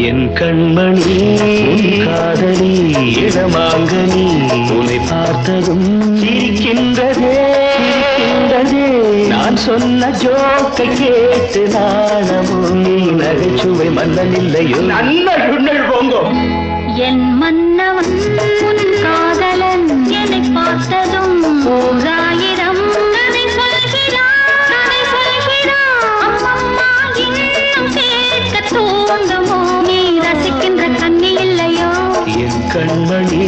என் கண்மணி உன் காதலி இடமாங்கனி உன்னை பார்த்ததும் சிரிக்கின்றதே சிரிக்கின்றதே நான் சொன்ன ஜோக்கை கேட்டு நாணமோ நீ நகைச்சுவை மன்னன் இல்லையோ நல்ல சுண்ணல் போங்கோ என் மன்னவன் உன் காதலன் என்னை பார்த்ததும் ஓராயிரம் கதை சொல்கிறான் அம்மம்மா இன்னும் கேட்க தூண்டுமோ நீ ரசிக்கின்ற கண்ணி இல்லையோ என் கண்மணி